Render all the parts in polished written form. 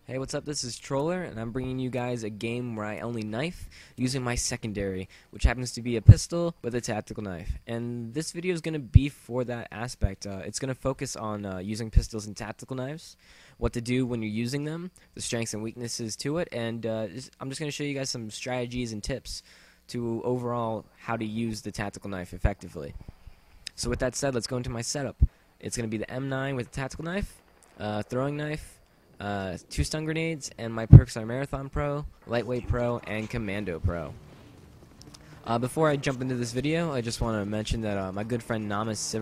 Hey, what's up? This is iTroeller, and I'm bringing you guys a game where I only knife using my secondary, which happens to be a pistol with a tactical knife. And this video is going to be for that aspect. It's going to focus on using pistols and tactical knives, what to do when you're using them, the strengths and weaknesses to it, and I'm just going to show you guys some strategies and tips to overall how to use the tactical knife effectively. So with that said, let's go into my setup. It's going to be the M9 with the tactical knife, throwing knife, 2 stun grenades, and my perks are Marathon Pro, Lightweight Pro, and Commando Pro. Before I jump into this video, I just want to mention that my good friend Nomis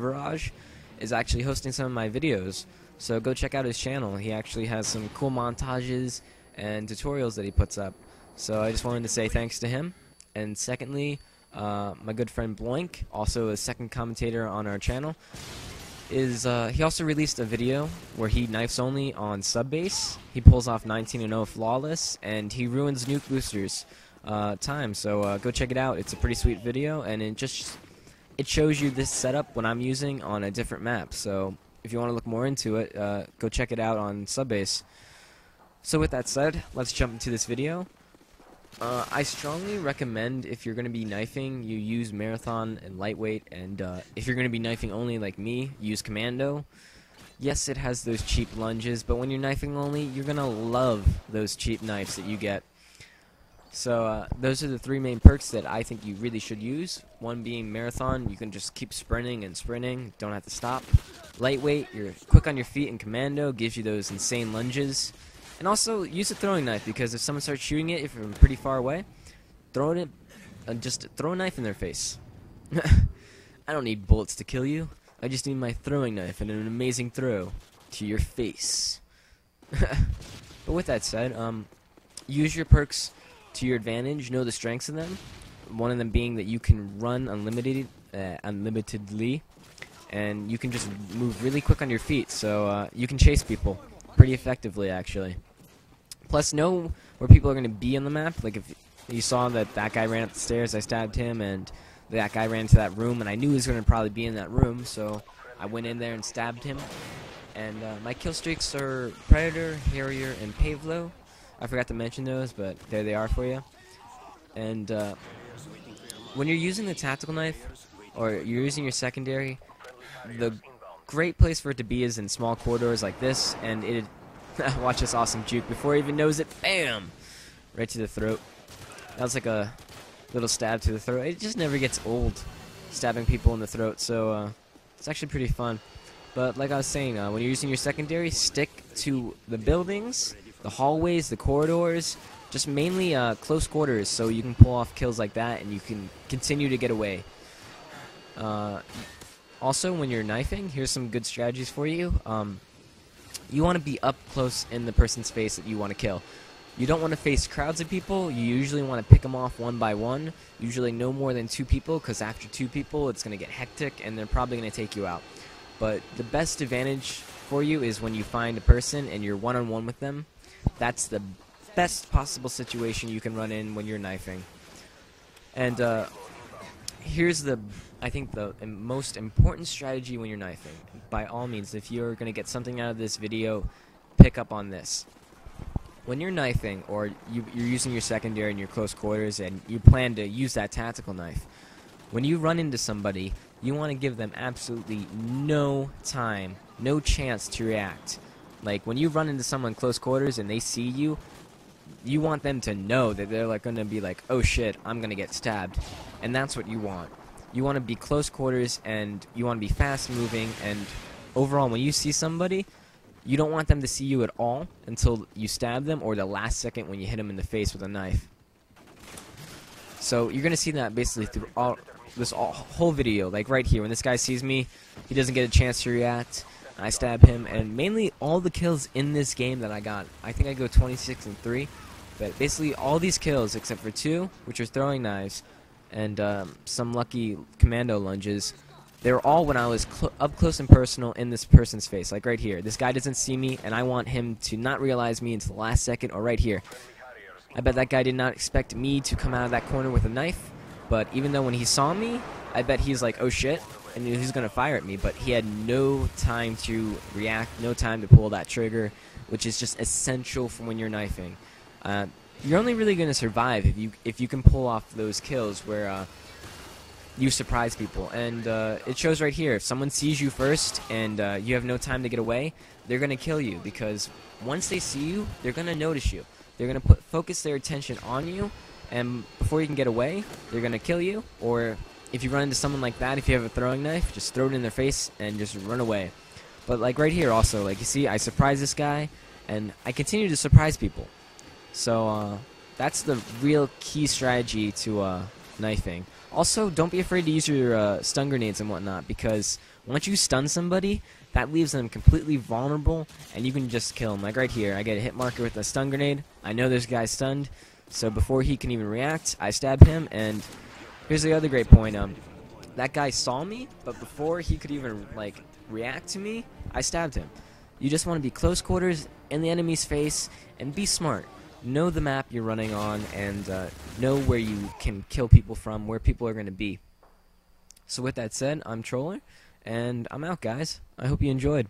is actually hosting some of my videos, so go check out his channel. He actually has some cool montages and tutorials that he puts up, so I just wanted to say thanks to him. And secondly, my good friend Blank, also a second commentator on our channel, he also released a video where he knifes only on sub base. He pulls off 19-0 flawless, and he ruins nuke boosters time. So go check it out. It's a pretty sweet video, and it shows you this setup when I'm using on a different map. So if you want to look more into it, go check it out on sub base. So with that said, let's jump into this video. I strongly recommend, if you're going to be knifing, you use Marathon and Lightweight, and if you're going to be knifing only like me, use Commando. Yes, it has those cheap lunges, but when you're knifing only, you're going to love those cheap knives that you get. So those are the 3 main perks that I think you really should use. One being Marathon, you can just keep sprinting and sprinting, don't have to stop. Lightweight, you're quick on your feet, and Commando gives you those insane lunges. And also, use a throwing knife, because if someone starts shooting it from pretty far away, just throw a knife in their face. I don't need bullets to kill you. I just need my throwing knife and an amazing throw to your face. But with that said, use your perks to your advantage. Know the strengths of them. One of them being that you can run unlimitedly, and you can just move really quick on your feet, so you can chase people pretty effectively, actually. Plus, know where people are going to be on the map. Like, if you saw that guy ran up the stairs, I stabbed him, and that guy ran into that room, and I knew he was going to probably be in that room, so I went in there and stabbed him. And my kill streaks are Predator, Harrier, and Pavlo. I forgot to mention those, but there they are for you. And when you're using the tactical knife, or you're using your secondary, the great place for it to be is in small corridors like this, and it watch this awesome juke before he even knows it. Bam! Right to the throat. That was like a little stab to the throat. It just never gets old, stabbing people in the throat, so it's actually pretty fun. But like I was saying, when you're using your secondary, stick to the buildings, the hallways, the corridors, just mainly close quarters, so you can pull off kills like that and you can continue to get away. Also, when you're knifing, here's some good strategies for you. You want to be up close in the person's face that you want to kill. You don't want to face crowds of people. You usually want to pick them off one by one. Usually no more than 2 people, because after 2 people, it's going to get hectic, and they're probably going to take you out. But the best advantage for you is when you find a person and you're one-on-one with them. That's the best possible situation you can run in when you're knifing. And here's I think the most important strategy when you're knifing. By all means, if you're going to get something out of this video, pick up on this. When you're knifing, or you're using your secondary in your close quarters and you plan to use that tactical knife, when you run into somebody, you want to give them absolutely no time, no chance to react. Like, when you run into someone close quarters and they see you, you want them to know that they're going to be like, oh shit, I'm going to get stabbed. And that's what you want. You want to be close quarters, and you want to be fast moving, and overall, when you see somebody, you don't want them to see you at all until you stab them, or the last second when you hit them in the face with a knife. So you're going to see that basically through this whole video. Like right here, when this guy sees me, he doesn't get a chance to react. I stab him, and mainly all the kills in this game that I got, I think I go 26-3, but basically all these kills except for 2, which are throwing knives, and some lucky commando lunges, they were all when I was up close and personal in this person's face. Like right here, this guy doesn't see me, and I want him to not realize me until the last second. Or right here, I bet that guy did not expect me to come out of that corner with a knife, but even though when he saw me, I bet he's like, oh shit, and he's gonna fire at me, but he had no time to react, no time to pull that trigger, which is just essential for when you're knifing. You're only really going to survive if you can pull off those kills where you surprise people. And it shows right here. If someone sees you first and you have no time to get away, they're going to kill you, because once they see you, they're going to notice you. They're going to focus their attention on you, and before you can get away, they're going to kill you. Or if you run into someone like that, if you have a throwing knife, just throw it in their face and just run away. But like right here also, like you see, I surprise this guy, and I continue to surprise people. So that's the real key strategy to knifing. Also, don't be afraid to use your stun grenades and whatnot, because once you stun somebody, that leaves them completely vulnerable, and you can just kill them. Like right here, I get a hit marker with a stun grenade. I know this guy's stunned, so before he can even react, I stab him. And here's the other great point. That guy saw me, but before he could even like react to me, I stabbed him. You just want to be close quarters in the enemy's face and be smart. Know the map you're running on, and know where you can kill people from, where people are going to be. So with that said, I'm iTroeller, and I'm out, guys. I hope you enjoyed.